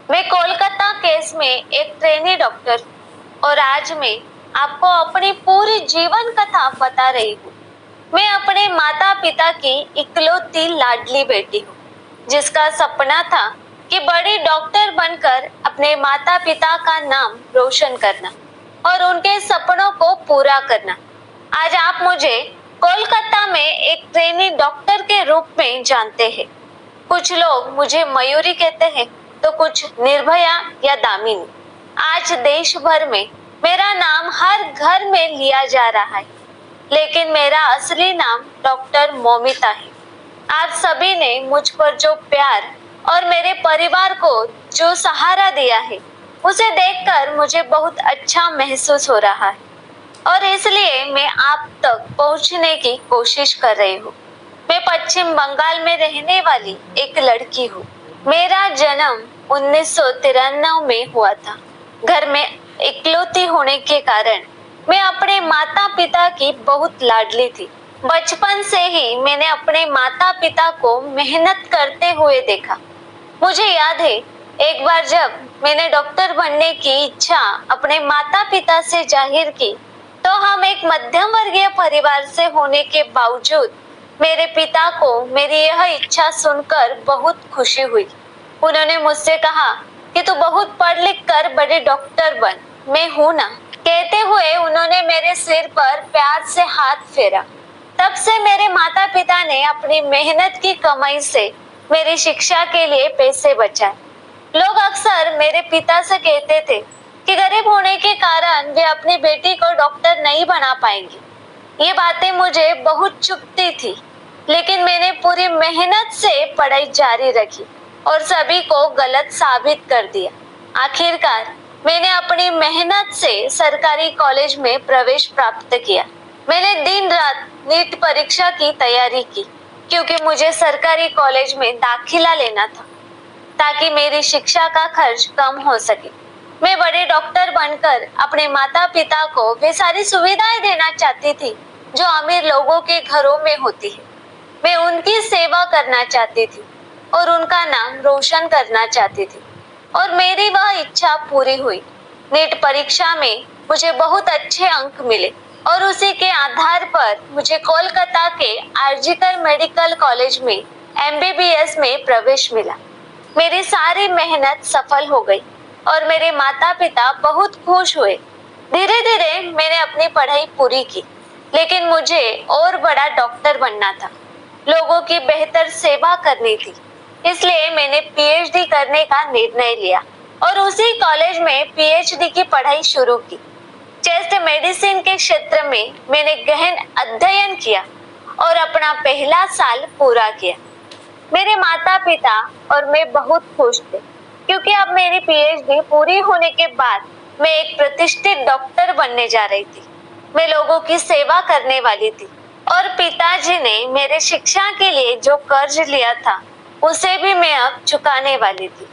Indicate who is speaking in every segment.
Speaker 1: मैं कोलकाता केस में एक ट्रेनी डॉक्टर और आज मैं आपको अपनी पूरी जीवन कथा बता रही हूँ। मैं अपने माता पिता की इकलौती लाडली बेटी हूँ, जिसका सपना था कि बड़ी डॉक्टर बनकर अपने माता पिता का नाम रोशन करना और उनके सपनों को पूरा करना। आज आप मुझे कोलकाता में एक ट्रेनी डॉक्टर के रूप में जानते हैं। कुछ लोग मुझे मयूरी कहते हैं तो कुछ निर्भया या दामिनी। आज देश भर में मेरा नाम हर घर में लिया जा रहा है, लेकिन मेरा असली नाम डॉक्टर मौमिता है। आप सभी ने मुझ पर जो प्यार और मेरे परिवार को जो सहारा दिया है, उसे देखकर मुझे बहुत अच्छा महसूस हो रहा है और इसलिए मैं आप तक पहुंचने की कोशिश कर रही हूँ। मैं पश्चिम बंगाल में रहने वाली एक लड़की हूँ। मेरा जन्म 1993 में हुआ था। घर में इकलौती होने के कारण मैं अपने माता पिता की बहुत लाडली थी। बचपन से ही मैंने अपने माता पिता को मेहनत करते हुए देखा। मुझे याद है, एक बार जब मैंने डॉक्टर बनने की इच्छा अपने माता पिता से जाहिर की, तो हम एक मध्यम वर्गीय परिवार से होने के बावजूद मेरे पिता को मेरी यह इच्छा सुनकर बहुत खुशी हुई। उन्होंने मुझसे कहा कि तू बहुत पढ़ लिख कर बड़े डॉक्टर बन, मैं हूं ना। कहते हुए उन्होंने मेरे सिर पर प्यार से हाथ फेरा। तब से मेरे माता पिता ने अपनी मेहनत की कमाई से मेरी शिक्षा के लिए पैसे बचाए। लोग अक्सर मेरे पिता से कहते थे कि गरीब होने के कारण वे अपनी बेटी को डॉक्टर नहीं बना पाएंगे। ये बातें मुझे बहुत चुभती थी, लेकिन मैंने पूरी मेहनत से पढ़ाई जारी रखी और सभी को गलत साबित कर दिया। आखिरकार मैंने अपनी मेहनत से सरकारी कॉलेज में प्रवेश प्राप्त किया। मैंने दिन रात नीट परीक्षा की तैयारी की, क्योंकि मुझे सरकारी कॉलेज में दाखिला लेना था ताकि मेरी शिक्षा का खर्च कम हो सके। मैं बड़े डॉक्टर बनकर अपने माता पिता को वे सारी सुविधाएं देना चाहती थी जो अमीर लोगों के घरों में होती है। मैं उनकी सेवा करना चाहती थी और उनका नाम रोशन करना चाहती थी, और मेरी वह इच्छा पूरी हुई। नीट परीक्षा में मुझे बहुत अच्छे अंक मिले और उसी के आधार पर मुझे कोलकाता के आरजीकर मेडिकल कॉलेज में एमबीबीएस में प्रवेश मिला। मेरी सारी मेहनत सफल हो गई और मेरे माता पिता बहुत खुश हुए। धीरे धीरे मैंने अपनी पढ़ाई पूरी की, लेकिन मुझे और बड़ा डॉक्टर बनना था। लोगों की बेहतर सेवा करनी थी, इसलिए मैंने पीएचडी करने का निर्णय लिया और उसी कॉलेज में पीएचडी की पढ़ाई शुरू की। चेस्ट मेडिसिन के क्षेत्र में मैंने गहन अध्ययन किया और अपना पहला साल पूरा किया। मेरे माता पिता और मैं बहुत खुश थे, क्योंकि अब मेरी पीएचडी पूरी होने के बाद मैं एक प्रतिष्ठित डॉक्टर बनने जा रही थी। मैं लोगों की सेवा करने वाली थी और पिताजी ने मेरे शिक्षा के लिए जो कर्ज लिया था, उसे भी मैं अब चुकाने वाली थी।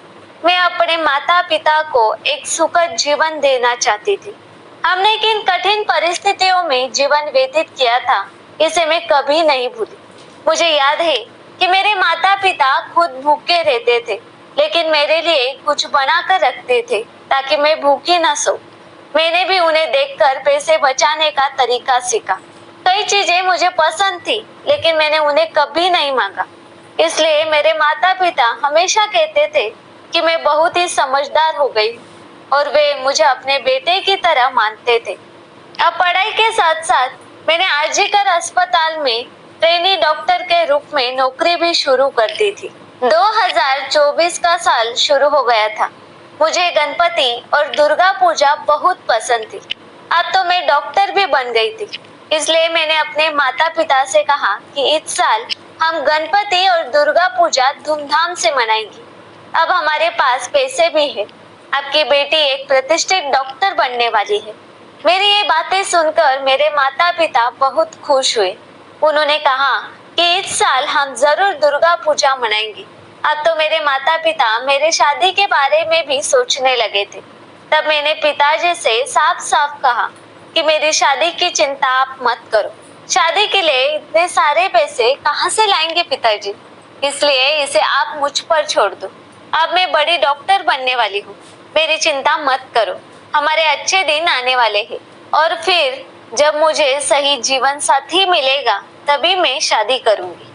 Speaker 1: मैं अपने माता पिता को एक सुखद जीवन देना चाहती थी। हमने किन कठिन परिस्थितियों में जीवन व्यतीत किया था, इसे मैं कभी नहीं भूली। मुझे याद है कि मेरे माता पिता खुद भूखे रहते थे, लेकिन मेरे लिए कुछ बना कर रखते थे ताकि मैं भूखी न सो। मैंने भी उन्हें देखकर पैसे बचाने का तरीका सीखा। कई चीजें मुझे पसंद थी, लेकिन मैंने उन्हें कभी नहीं मांगा। इसलिए मेरे माता पिता हमेशा कहते थे कि मैं बहुत ही समझदार हो गई और वे मुझे अपने बेटे की तरह मानते थे। अब पढ़ाई के साथ साथ मैंने आरजीकर अस्पताल में ट्रेनी डॉक्टर के रूप में नौकरी भी शुरू कर दी थी। 2024 का साल शुरू हो गया था। मुझे गणपति और दुर्गा पूजा बहुत पसंद थी। अब तो मैं डॉक्टर भी बन गई थी, इसलिए मैंने अपने माता पिता से कहा कि इस साल हम गणपति और दुर्गा पूजा धूमधाम से मनाएंगे। अब हमारे पास पैसे भी है। आपकी बेटी एक प्रतिष्ठित डॉक्टर बनने वाली है। मेरी ये बातें सुनकर मेरे माता पिता बहुत खुश हुए। उन्होंने कहा कि इस साल हम जरूर दुर्गा पूजा मनाएंगे। अब तो मेरे माता पिता मेरे शादी के बारे में भी सोचने लगे थे। तब मैंने पिताजी से साफ साफ कहा कि मेरी शादी की चिंता आप मत करो। शादी के लिए इतने सारे पैसे कहाँ से लाएंगे पिताजी, इसलिए इसे आप मुझ पर छोड़ दो। अब मैं बड़ी डॉक्टर बनने वाली हूँ, मेरी चिंता मत करो, हमारे अच्छे दिन आने वाले हैं और फिर जब मुझे सही जीवन साथी मिलेगा तभी मैं शादी करूंगी।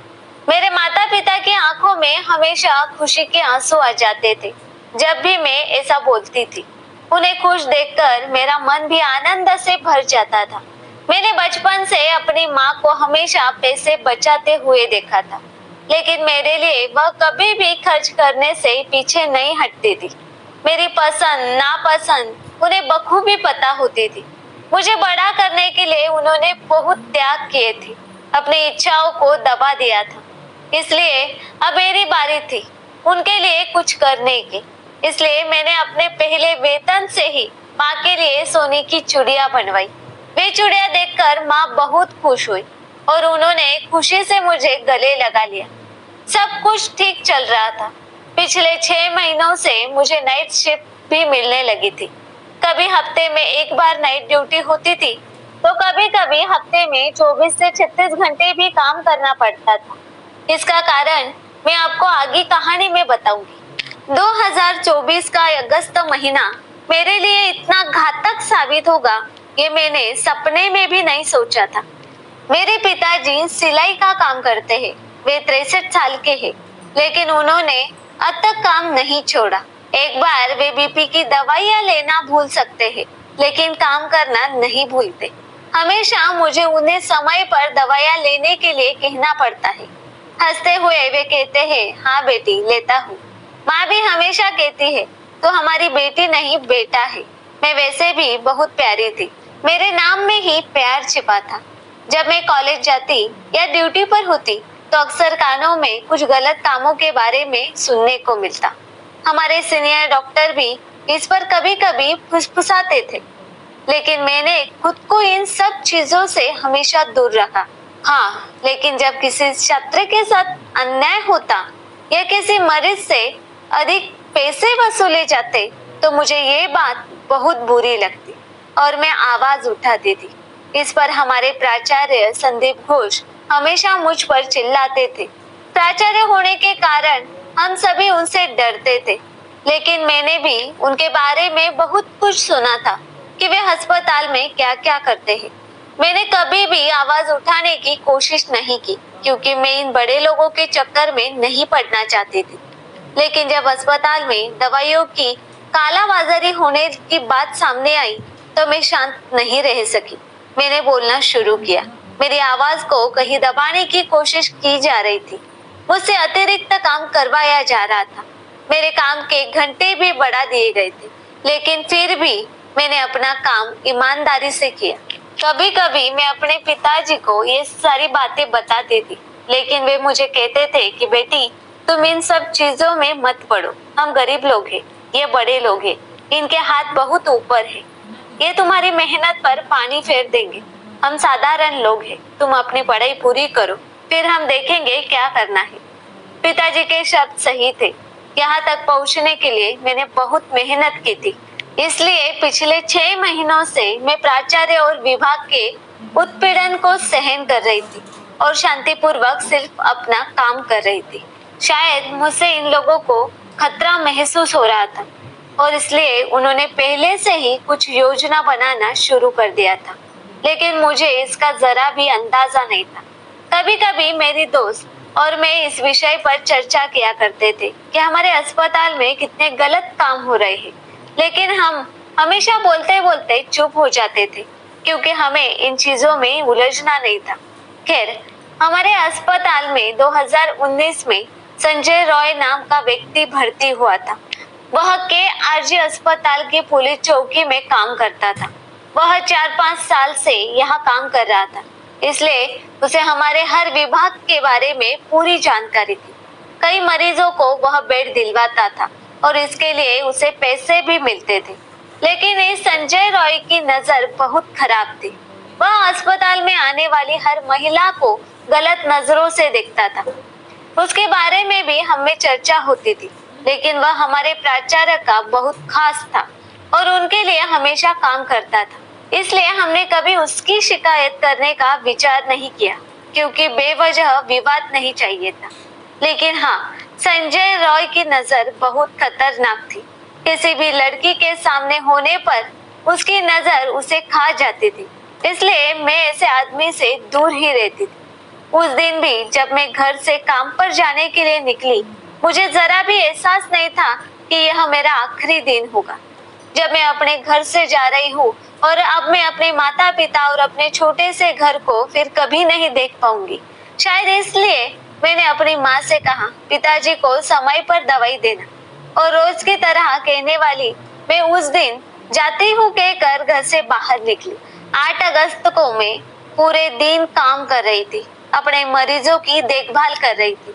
Speaker 1: मेरे माता पिता की आंखों में हमेशा खुशी के आंसू आ जाते थे जब भी मैं ऐसा बोलती थी। उन्हें खुश देखकर मेरा मन भी आनंद से भर जाता था। मैंने बचपन से अपनी माँ को हमेशा पैसे बचाते हुए देखा था, लेकिन मेरे लिए वह कभी भी खर्च करने से पीछे नहीं हटती थी। मेरी पसंद नापसंद उन्हें बखूबी पता होती थी। मुझे बड़ा करने के लिए उन्होंने बहुत त्याग किए थे, अपनी इच्छाओं को दबा दिया था। इसलिए अब मेरी बारी थी उनके लिए कुछ करने की। इसलिए मैंने अपने पहले वेतन से ही माँ के लिए सोने की चूड़ियां बनवाई। वे चूड़ियां देखकर माँ बहुत खुश हुई और उन्होंने खुशी से मुझे गले लगा लिया। सब कुछ ठीक चल रहा था। पिछले 6 महीनों से मुझे नाइट शिफ्ट भी मिलने लगी थी। कभी हफ्ते में एक बार नाइट ड्यूटी होती थी, तो कभी कभी हफ्ते में 24 से 36 घंटे भी काम करना पड़ता था। इसका कारण मैं आपको आगे कहानी में बताऊंगी। 2024 का अगस्त महीना मेरे लिए इतना घातक साबित होगा, ये मैंने सपने में भी नहीं सोचा था। मेरे पिताजी सिलाई का काम करते हैं। वे 63 साल के हैं, लेकिन उन्होंने अब तक काम नहीं छोड़ा। एक बार वे बीपी की दवाइयाँ लेना भूल सकते हैं, लेकिन काम करना नहीं भूलते। हमेशा मुझे उन्हें समय पर दवाइयाँ लेने के लिए कहना पड़ता है। हंसते हुए वे कहते हैं, हाँ बेटी लेता हूँ। माँ भी हमेशा कहती है, तो हमारी बेटी नहीं बेटा है। मैं वैसे भी बहुत प्यारी थी, मेरे नाम में ही प्यार छिपा था। जब मैं कॉलेज जाती या ड्यूटी पर होती तो अक्सर कानों में कुछ गलत कामों के बारे में सुनने को मिलता। हमारे सीनियर डॉक्टर भी इस पर कभी कभी फुसफुसाते थे, लेकिन मैंने खुद को इन सब चीजों से हमेशा दूर रखा। हाँ, लेकिन जब किसी छात्र के साथ अन्याय होता या किसी मरीज से अधिक पैसे वसूले जाते तो मुझे ये बात बहुत बुरी लगती और मैं आवाज उठाती थी। इस पर हमारे प्राचार्य संदीप घोष हमेशा मुझ पर चिल्लाते थे। प्राचार्य होने के कारण हम सभी उनसे डरते थे, लेकिन मैंने भी उनके बारे में बहुत कुछ सुना था कि वे अस्पताल में क्या क्या करते हैं। मैंने कभी भी आवाज उठाने की कोशिश नहीं की, क्योंकि मैं इन बड़े लोगों के चक्कर में नहीं पड़ना चाहती थी। लेकिन जब अस्पताल में दवाइयों की कालाबाजारी होने की बात सामने आई तो मैं शांत नहीं रह सकी। मैंने बोलना शुरू किया। मेरी आवाज को कहीं दबाने की कोशिश की जा रही थी। मुझसे अतिरिक्त काम करवाया जा रहा था। मेरे काम के घंटे भी बढ़ा दिए गए थे, लेकिन फिर भी मैंने अपना काम ईमानदारी से किया। कभी कभी मैं अपने पिताजी को ये सारी बातें बताती थी, लेकिन वे मुझे कहते थे कि बेटी तुम इन सब चीजों में मत पड़ो। हम गरीब लोग हैं, ये बड़े लोग हैं, इनके हाथ बहुत ऊपर है, ये तुम्हारी मेहनत पर पानी फेर देंगे। हम साधारण लोग हैं, तुम अपनी पढ़ाई पूरी करो, फिर हम देखेंगे क्या करना है। पिताजी के शब्द सही थे। यहाँ तक पहुँचने के लिए मैंने बहुत मेहनत की थी। इसलिए पिछले 6 महीनों से मैं प्राचार्य और विभाग के उत्पीड़न को सहन कर रही थी और शांतिपूर्वक सिर्फ अपना काम कर रही थी। शायद मुझसे इन लोगों को खतरा महसूस हो रहा था और इसलिए उन्होंने पहले से ही कुछ योजना बनाना शुरू कर दिया था, लेकिन मुझे इसका जरा भी अंदाजा नहीं था। कभी कभी मेरी दोस्त और मैं इस विषय पर चर्चा किया करते थे कि हमारे अस्पताल में कितने गलत काम हो रहे हैं, लेकिन हम हमेशा बोलते बोलते चुप हो जाते थे, क्योंकि हमें इन चीजों में उलझना नहीं था। खैर, हमारे अस्पताल में 2019 में संजय रॉय नाम का व्यक्ति भर्ती हुआ था। वह के आरजी अस्पताल की पुलिस चौकी में काम करता था। वह 4-5 साल से यहाँ काम कर रहा था, इसलिए उसे हमारे हर विभाग के बारे में पूरी जानकारी थी। कई मरीजों को वह बेड दिलवाता था और इसके लिए उसे पैसे भी मिलते थे। लेकिन इस संजय रॉय की नजर बहुत खराब थी। वह अस्पताल में आने वाली हर महिला को गलत नजरों से देखता था। उसके बारे में भी हमें चर्चा होती थी, लेकिन वह हमारे प्राचार्य का बहुत खास था और उनके लिए हमेशा काम करता था। इसलिए हमने कभी उसकी शिकायत करने का विचार नहीं किया, क्योंकि बेवजह विवाद नहीं चाहिए था। लेकिन हाँ, संजय रॉय की नजर बहुत खतरनाक थी। किसी भी लड़की के सामने होने पर उसकी नजर उसे खा जाती थी, इसलिए मैं ऐसे आदमी से दूर ही रहती थी। उस दिन भी जब मैं घर से काम पर जाने के लिए निकली, मुझे जरा भी एहसास नहीं था कि यह मेरा आखिरी दिन होगा। जब मैं अपने घर से जा रही हूँ और अब मैं अपने माता पिता और अपने छोटे से घर को फिर कभी नहीं देख पाऊंगी। शायद इसलिए मैंने अपनी माँ से कहा, पिताजी को समय पर दवाई देना, और रोज की तरह कहने वाली मैं उस दिन जाती हूँ कहकर घर से बाहर निकली। 8 अगस्त को मैं पूरे दिन काम कर रही थी, अपने मरीजों की देखभाल कर रही थी।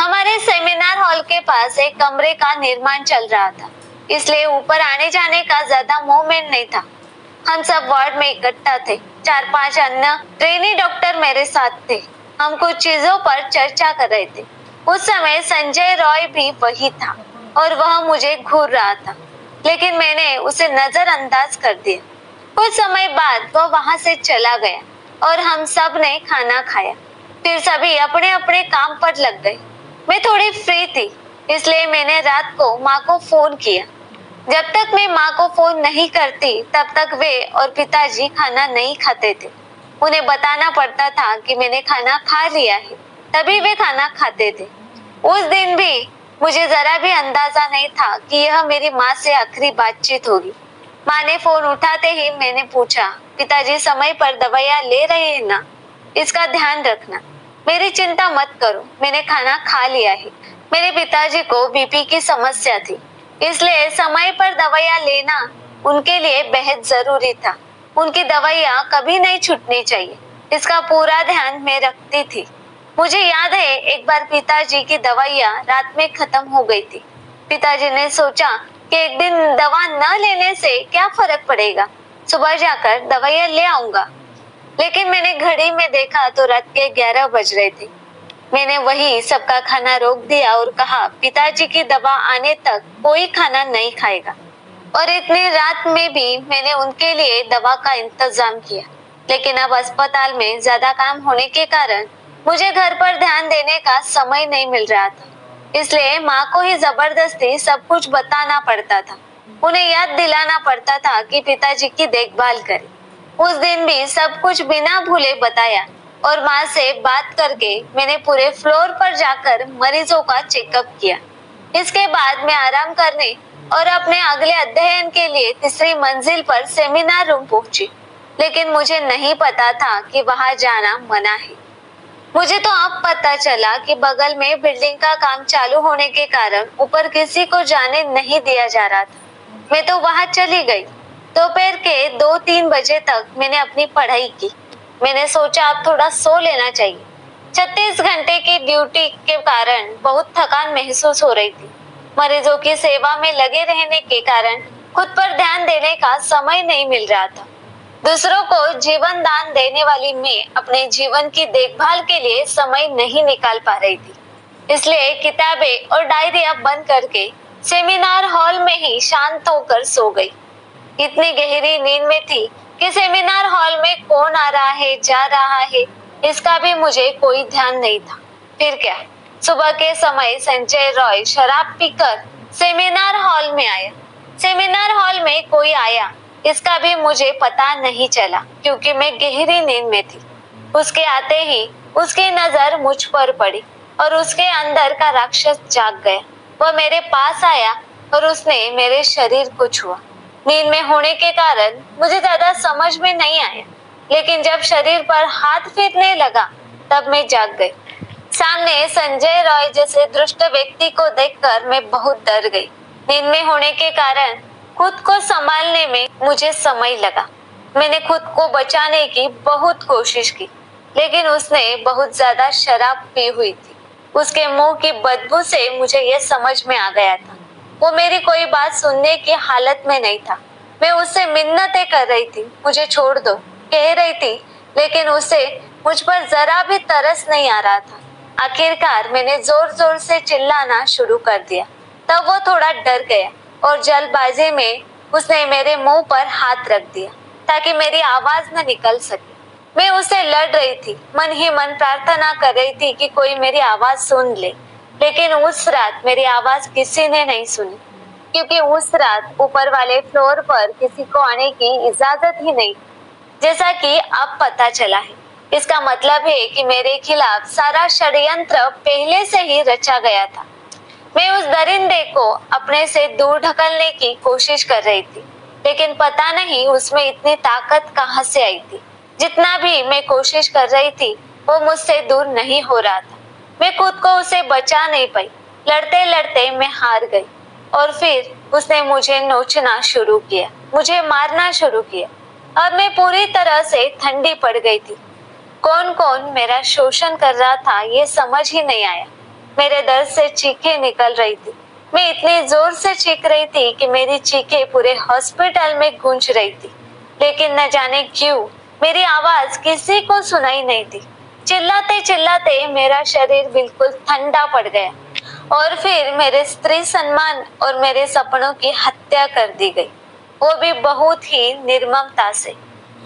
Speaker 1: हमारे सेमिनार हॉल के पास एक कमरे का निर्माण चल रहा था, इसलिए ऊपर आने जाने का ज्यादा मूवमेंट नहीं था। हम सब वार्ड में इकट्ठा थे। 4-5 अन्य ट्रेनी डॉक्टर मेरे साथ थे। हम कुछ चीजों पर चर्चा कर रहे थे। उस समय संजय रॉय भी वही था और वह मुझे घूर रहा था, लेकिन मैंने उसे नजरअंदाज कर दिया। कुछ समय बाद वह वहां से चला गया और हम सब ने खाना खाया। फिर सभी अपने अपने काम पर लग गए। मैं थोड़ी फ्री थी, इसलिए मैंने रात को माँ को फोन किया। जब तक मैं माँ को फोन नहीं करती तब तक वे और पिताजी खाना नहीं खाते थे। उन्हें बताना पड़ता था कि मैंने खाना खा लिया है, तभी वे खाना खाते थे। उस दिन भी मुझे जरा भी अंदाजा नहीं था कि यह मेरी माँ से आखिरी बातचीत होगी। माँ ने फोन उठाते ही मैंने पूछा, पिताजी समय पर दवाइयाँ ले रहे हैं ना? इसका ध्यान रखना। मेरी चिंता मत करो, मैंने खाना खा लिया है। मेरे पिताजी को बीपी की समस्या थी, इसलिए समय पर दवाइयाँ लेना उनके लिए बेहद जरूरी था। उनकी दवाइयाँ कभी नहीं छूटनी चाहिए, इसका पूरा ध्यान मैं रखती थी। मुझे याद है एक बार पिताजी की दवाइयाँ रात में खत्म हो गई थी। पिताजी ने सोचा कि एक दिन दवा न लेने से क्या फर्क पड़ेगा, सुबह जाकर दवाइयाँ ले आऊंगा। लेकिन मैंने घड़ी में देखा तो रात के 11 बज रहे थे। मैंने वही सबका खाना रोक दिया और कहा, पिताजी की दवा आने तक कोई खाना नहीं खाएगा। और इतनी रात में भी मैंने उनके लिए दवा का इंतजाम किया। लेकिन अब अस्पताल में ज्यादा काम होने के कारण मुझे घर पर ध्यान देने का समय नहीं मिल रहा था, इसलिए माँ को ही जबरदस्ती सब कुछ बताना पड़ता था। उन्हें याद दिलाना पड़ता था कि पिताजी की देखभाल करें। उस दिन भी सब कुछ बिना भूले बताया और माँ से बात करके मैंने पूरे फ्लोर पर जाकर मरीजों का चेकअप किया। इसके बाद मैं आराम करने और अपने अगले अध्ययन के लिए 3री मंजिल पर सेमिनार रूम पहुंची। लेकिन मुझे नहीं पता था कि वहां जाना मना है। मुझे तो अब पता चला कि बगल में बिल्डिंग का काम चालू होने के कारण ऊपर किसी को जाने नहीं दिया जा रहा था। मैं तो वहां चली गई। दोपहर के 2-3 बजे तक मैंने अपनी पढ़ाई की। मैंने सोचा अब थोड़ा सो लेना चाहिए। 36 घंटे की ड्यूटी के कारण बहुत थकान महसूस हो रही थी। मरीजों की सेवा में लगे रहने के कारण खुद पर ध्यान देने का समय नहीं मिल रहा था। दूसरों को जीवन दान देने वाली मैं अपने जीवन की देखभाल के लिए समय नहीं निकाल पा रही थी। इसलिए किताबें और डायरियां बंद करके सेमिनार हॉल में ही शांत होकर सो गई। इतनी गहरी नींद में थी कि सेमिनार हॉल में कौन आ रहा है जा रहा है इसका भी मुझे कोई ध्यान नहीं था। फिर क्या, सुबह के समय संजय रॉय शराब पीकर सेमिनार हॉल में आया। सेमिनार हॉल में कोई आया इसका भी मुझे पता नहीं चला, क्योंकि मैं गहरी नींद में थी। उसके आते ही उसकी नजर मुझ पर पड़ी और उसके अंदर का राक्षस जाग गया। वह मेरे पास आया और उसने मेरे शरीर को छुआ। नींद में होने के कारण मुझे ज्यादा समझ में नहीं आया, लेकिन जब शरीर पर हाथ फेरने लगा तब मैं जाग गई। सामने संजय रॉय जैसे दुष्ट व्यक्ति को देखकर मैं बहुत डर गई। नींद में होने के कारण खुद को संभालने में मुझे समय लगा। मैंने खुद को बचाने की बहुत कोशिश की, लेकिन उसने बहुत ज्यादा शराब पी हुई थी। उसके मुंह की बदबू से मुझे यह समझ में आ गया था वो मेरी कोई बात सुनने की हालत में नहीं था। मैं उससे मिन्नतें कर रही थी, मुझे छोड़ दो कह रही थी, लेकिन उसे मुझ पर जरा भी तरस नहीं आ रहा था। आखिरकार मैंने जोर जोर से चिल्लाना शुरू कर दिया। तब वो थोड़ा डर गया और जल्दबाजी में उसने मेरे मुंह पर हाथ रख दिया ताकि मेरी आवाज न निकल सके। मैं उससे लड़ रही थी, मन ही मन प्रार्थना कर रही थी कि कोई मेरी आवाज सुन ले, लेकिन उस रात मेरी आवाज किसी ने नहीं सुनी, क्योंकि उस रात ऊपर वाले फ्लोर पर किसी को आने की इजाजत ही नहीं, जैसा कि अब पता चला है। इसका मतलब है कि मेरे खिलाफ सारा षड्यंत्र पहले से ही रचा गया था। मैं उस दरिंदे को अपने से दूर ढकलने की कोशिश कर रही थी, लेकिन पता नहीं उसमें इतनी ताकत कहां से आई थी। जितना भी मैं कोशिश कर रही थी, वो मुझसे दूर नहीं हो रहा था। मैं खुद को उसे बचा नहीं पाई। लड़ते लड़ते मैं हार गई और फिर उसने मुझे नोचना शुरू किया, मुझे मारना शुरू किया। अब मैं पूरी तरह से ठंडी पड़ गई थी। कौन कौन मेरा शोषण कर रहा था ये समझ ही नहीं आया। मेरे दर्द से चीखें निकल रही थी। मैं इतनी जोर से चीख रही थी कि मेरी चीखें पूरे हॉस्पिटल में गूंज रही थी, लेकिन न जाने क्यों मेरी आवाज किसी को सुनाई नहीं दी। चिल्लाते चिल्लाते मेरा शरीर बिल्कुल ठंडा पड़ गया और फिर मेरे स्त्री सम्मान और मेरे सपनों की हत्या कर दी गई, वो भी बहुत ही निर्ममता से।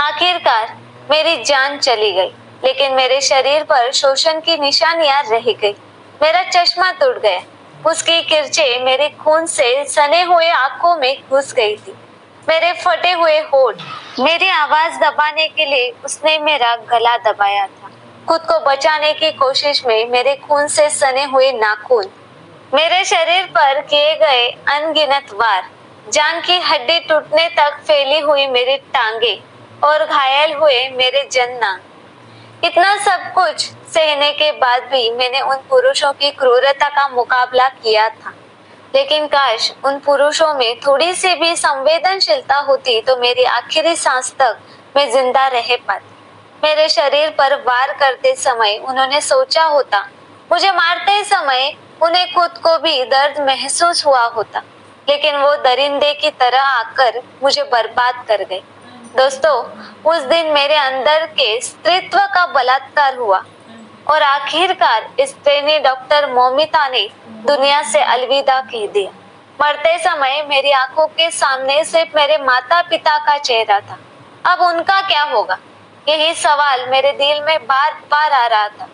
Speaker 1: आखिरकार मेरी जान चली गई, लेकिन मेरे शरीर पर शोषण की निशानियां रह गई। मेरा चश्मा टूट गया, उसकी किरचें मेरे खून से सने हुए आंखों में घुस गई थी। मेरे फटे हुए होठ, मेरी आवाज दबाने के लिए उसने मेरा गला दबाया था। खुद को बचाने की कोशिश में मेरे खून से सने हुए नाखून, मेरे शरीर पर किए गए अनगिनत वार, जान की हड्डी टूटने तक फैली हुई मेरी टांगे और घायल हुए मेरे जन्नांग। इतना सब कुछ सहने के बाद भी मैंने उन पुरुषों की क्रूरता का मुकाबला किया था, लेकिन काश उन पुरुषों में थोड़ी सी भी संवेदनशीलता होती तो मेरी आखिरी सांस तक मैं जिंदा रह पाती। मेरे शरीर पर वार करते समय उन्होंने सोचा होता, मुझे मारते समय उन्हें खुद को भी दर्द महसूस हुआ होता, लेकिन वो दरिंदे की तरह आकर मुझे बर्बाद कर गए। दोस्तों, उस दिन मेरे अंदर के स्त्रीत्व का बलात्कार हुआ और आखिरकार इस ट्रेनी डॉक्टर मोमिता ने दुनिया से अलविदा कह दिया। मरते समय मेरी आंखों के सामने सिर्फ मेरे माता पिता का चेहरा था। अब उनका क्या होगा, यही सवाल मेरे दिल में बार बार आ रहा था।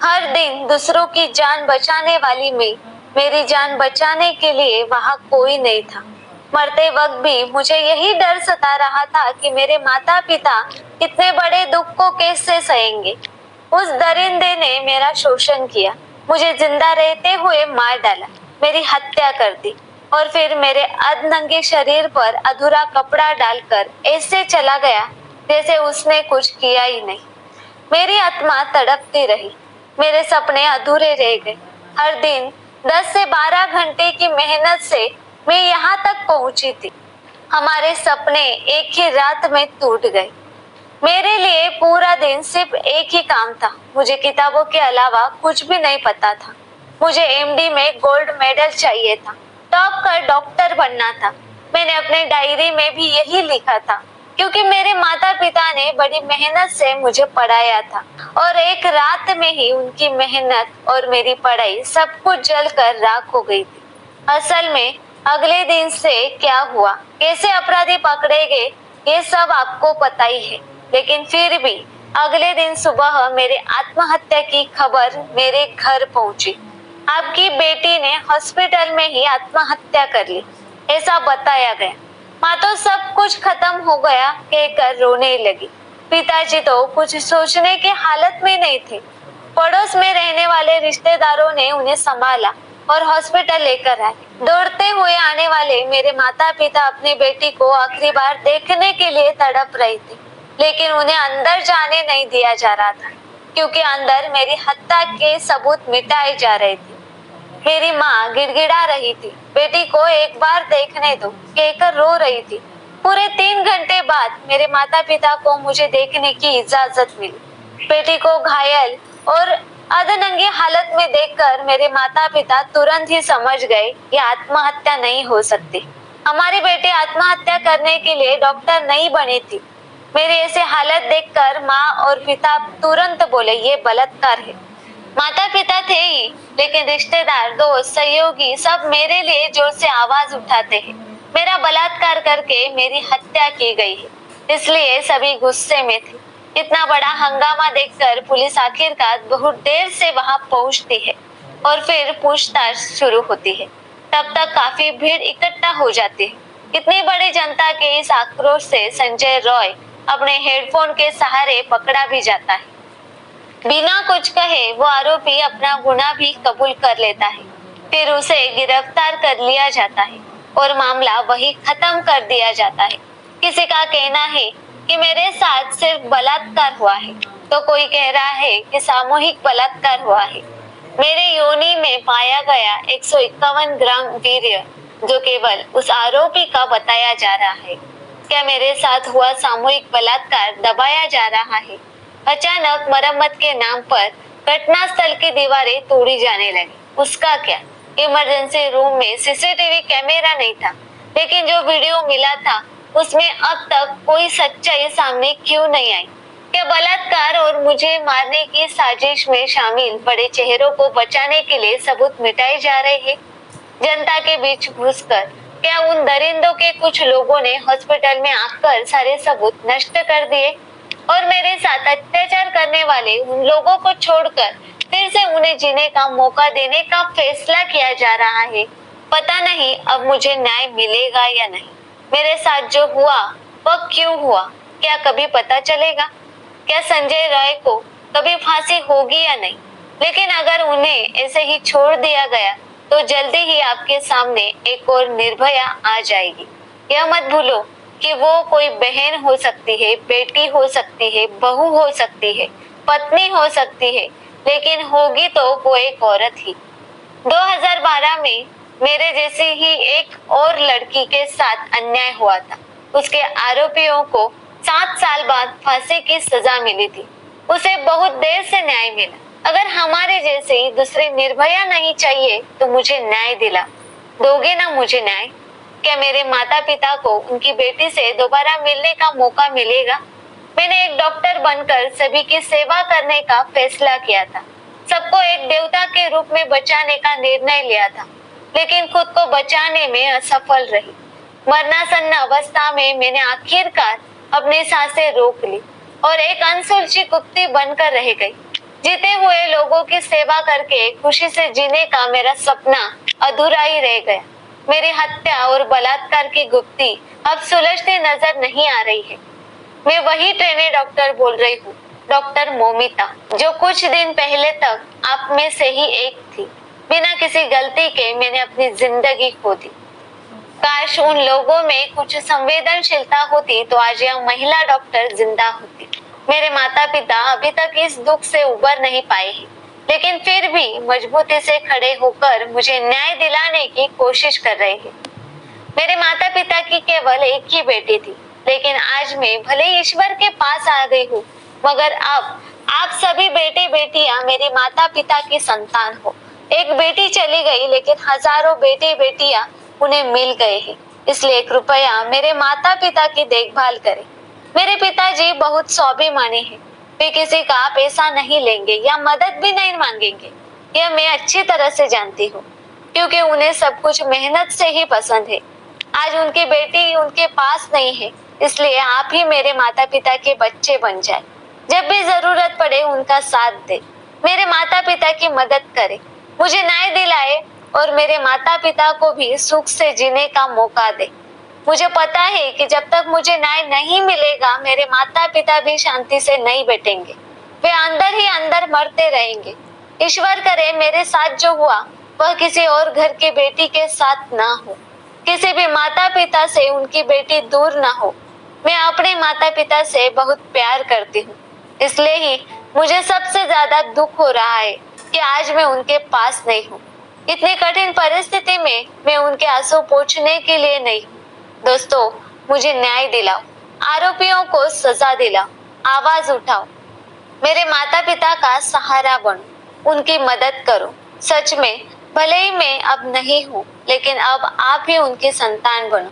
Speaker 1: हर दिन दूसरों की जान बचाने वाली मैं, मेरी जान बचाने के लिए वहां कोई नहीं था। मरते वक्त भी मुझे यही डर सता रहा था कि मेरे माता पिता इतने बड़े दुख को कैसे सहेंगे। उस दरिंदे ने मेरा शोषण किया, मुझे जिंदा रहते हुए मार डाला, मेरी हत्या कर दी और फिर मेरे अधनंगे शरीर पर अधूरा कपड़ा डालकर ऐसे चला गया जैसे उसने कुछ किया ही नहीं। मेरी आत्मा तड़पती रही, मेरे सपने अधूरे रह गए। हर दिन 10 से 12 घंटे की मेहनत से मैं यहाँ तक पहुंची थी। हमारे सपने एक ही रात में टूट गए। मेरे लिए पूरा दिन सिर्फ एक ही काम था, मुझे किताबों के अलावा कुछ भी नहीं पता था। मुझे एमडी में गोल्ड मेडल चाहिए था, टॉप का डॉक्टर बनना था। मैंने अपने डायरी में भी यही लिखा था, क्योंकि मेरे माता पिता ने बड़ी मेहनत से मुझे पढ़ाया था और एक रात में ही उनकी मेहनत और मेरी पढ़ाई सब कुछ जलकर राख हो गई थी। असल में अगले दिन से क्या हुआ, कैसे अपराधी पकड़े गए, ये सब आपको पता ही है। लेकिन फिर भी अगले दिन सुबह मेरे आत्महत्या की खबर मेरे घर पहुंची। आपकी बेटी ने हॉस्पिटल में ही आत्महत्या कर ली, ऐसा बताया गया। माँ तो सब कुछ खत्म हो गया कहकर रोने लगी। पिताजी तो कुछ सोचने की हालत में नहीं थे। पड़ोस में रहने वाले रिश्तेदारों ने उन्हें संभाला और हॉस्पिटल लेकर आए। दौड़ते हुए आने वाले मेरे माता पिता अपनी बेटी को आखिरी बार देखने के लिए तड़प रहे थे, लेकिन उन्हें अंदर जाने नहीं दिया जा रहा था, क्योंकि अंदर मेरी हत्या के सबूत मिटाए जा रहे थे। मेरी माँ गिड़गिड़ा रही थी, बेटी को एक बार देखने दो कहकर रो रही थी। पूरे 3 घंटे बाद मेरे माता पिता को मुझे देखने की इजाजत मिली। बेटी को घायल और अधनंगी हालत में देखकर मेरे माता पिता तुरंत ही समझ गए ये आत्महत्या नहीं हो सकती। हमारी बेटी आत्महत्या करने के लिए डॉक्टर नहीं बनी थी। मेरी ऐसी हालत देखकर माँ और पिता तुरंत बोले ये बलात्कार है। माता पिता थे ही, लेकिन रिश्तेदार, दोस्त, सहयोगी सब मेरे लिए जोर से आवाज उठाते हैं। मेरा बलात्कार करके मेरी हत्या की गई है, इसलिए सभी गुस्से में थे। इतना बड़ा हंगामा देखकर पुलिस आखिरकार बहुत देर से वहां पहुंचती है। और फिर पूछताछ शुरू होती है। तब तक काफी भीड़ इकट्ठा हो जाती है। इतनी बड़ी जनता के इस आक्रोश से संजय रॉय अपने हेडफोन के सहारे पकड़ा भी जाता है। बिना कुछ कहे वो आरोपी अपना गुनाह भी कबूल कर लेता है। फिर उसे गिरफ्तार कर लिया जाता है और मामला वही खत्म कर दिया जाता है। किसी का कहना है कि मेरे साथ सिर्फ बलात्कार हुआ है, तो कोई कह रहा है कि सामूहिक बलात्कार हुआ है। मेरे योनि में पाया गया 151 ग्राम वीर्य जो केवल उस आरोपी का बताया जा रहा है। क्या मेरे साथ हुआ सामूहिक बलात्कार दबाया जा रहा है? अचानक मरम्मत के नाम पर घटनास्थल की दीवारें तोड़ी जाने लगी। उसका क्या? इमरजेंसी रूम में सीसीटीवी कैमरा नहीं था, लेकिन जो वीडियो मिला था उसमें अब तक कोई सच्चाई सामने क्यों नहीं आई? क्या बलात्कार और मुझे मारने की साजिश में शामिल बड़े चेहरों को बचाने के लिए सबूत मिटाए जा रहे हैं? जनता के बीच घुसकर क्या उन दरिंदों के कुछ लोगों ने हॉस्पिटल में आकर सारे सबूत नष्ट कर दिए और मेरे साथ अत्याचार करने वाले उन लोगों को छोड़कर फिर से उन्हें जीने का मौका देने का फैसला किया जा रहा है? पता नहीं अब मुझे न्याय मिलेगा या नहीं। मेरे साथ जो हुआ वह क्यों हुआ, क्या कभी पता चलेगा? क्या संजय रॉय को कभी फांसी होगी या नहीं? लेकिन अगर उन्हें ऐसे ही छोड़ दिया गया तो जल्दी ही आपके सामने एक और निर्भया आ जाएगी। यह मत भूलो कि वो कोई बहन हो सकती है, बेटी हो सकती है, बहू हो सकती है, पत्नी हो सकती है, लेकिन होगी तो वो एक औरत ही। 2012 में मेरे जैसी ही एक और लड़की के साथ अन्याय हुआ था। उसके आरोपियों को 7 साल बाद फांसी की सजा मिली थी। उसे बहुत देर से न्याय मिला। अगर हमारे जैसे दूसरे निर्भया नहीं चाहिए तो मुझे न्याय दिला दोगे ना मुझे न्याय? क्या मेरे माता पिता को उनकी बेटी से दोबारा मिलने का मौका मिलेगा? मैंने एक डॉक्टर बनकर सभी की सेवा करने का फैसला किया था। सबको एक देवता के रूप में बचाने का निर्णय लिया था, लेकिन खुद को बचाने में असफल रही। मरणासन्न अवस्था में मैंने आखिरकार अपनी सांसें रोक ली और एक अनसुलझी कुत्ती बनकर रह गई। जीते हुए लोगों की सेवा करके खुशी से जीने का मेरा सपना अधूरा ही रह गया। मेरी हत्या और बलात्कार की गुप्ती अब सुलझती नजर नहीं आ रही है। मैं वही ट्रेनी डॉक्टर बोल रही हूँ, डॉक्टर मोमिता, जो कुछ दिन पहले तक आप में से ही एक थी। बिना किसी गलती के मैंने अपनी जिंदगी खो दी। काश उन लोगों में कुछ संवेदनशीलता होती तो आज यह महिला डॉक्टर जिंदा होती। मेरे माता पिता अभी तक इस दुख से उबर नहीं पाए हैं, लेकिन फिर भी मजबूती से खड़े होकर मुझे न्याय दिलाने की कोशिश कर रहे हैं। मेरे माता पिता की केवल एक ही बेटी थी, लेकिन आज मैं भले ईश्वर के पास आ गई हूँ, मगर अब आप सभी बेटे बेटियां मेरे माता पिता की संतान हो। एक बेटी चली गई, लेकिन हजारों बेटे बेटियां उन्हें मिल गए हैं। इसलिए कृपया मेरे माता पिता की देखभाल करें। मेरे पिताजी बहुत स्वाभिमानी हैं। वे किसी का पैसा नहीं लेंगे या मदद भी नहीं मांगेंगे। यह मैं अच्छी तरह से जानती हूँ, क्योंकि उन्हें सब कुछ मेहनत से ही पसंद है। आज उनकी बेटी उनके पास नहीं है, इसलिए आप ही मेरे माता पिता के बच्चे बन जाए। जब भी जरूरत पड़े उनका साथ दे, मेरे माता पिता की मदद करे, मुझे न्याय दिलाए और मेरे माता पिता को भी सुख से जीने का मौका दे। मुझे पता है कि जब तक मुझे न्याय नहीं मिलेगा, मेरे माता पिता भी शांति से नहीं बैठेंगे। वे अंदर ही अंदर मरते रहेंगे। ईश्वर करे मेरे साथ जो हुआ वह किसी और घर की बेटी के साथ ना हो, किसी भी माता पिता से उनकी बेटी दूर ना हो। मैं अपने माता पिता से बहुत प्यार करती हूँ, इसलिए ही मुझे सबसे ज्यादा दुख हो रहा है कि आज मैं उनके पास नहीं हूँ। इतनी कठिन परिस्थिति में मैं उनके आंसू पोंछने के लिए नहीं हूँ। दोस्तों, मुझे न्याय दिलाओ, आरोपियों को सजा दिलाओ, आवाज उठाओ, मेरे माता पिता का सहारा बनो, उनकी मदद करो। सच में भले ही मैं अब नहीं हूँ, लेकिन अब आप ही उनकी संतान बनो।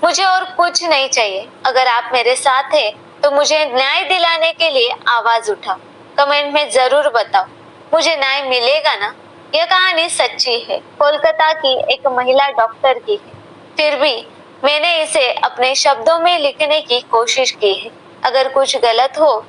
Speaker 1: मुझे और कुछ नहीं चाहिए। अगर आप मेरे साथ हैं तो मुझे न्याय दिलाने के लिए आवाज उठाओ। कमेंट में जरूर बताओ, मुझे न्याय मिलेगा ना? यह कहानी सच्ची है, कोलकाता की एक महिला डॉक्टर की है। फिर भी मैंने इसे अपने शब्दों में लिखने की कोशिश की है। अगर कुछ गलत हो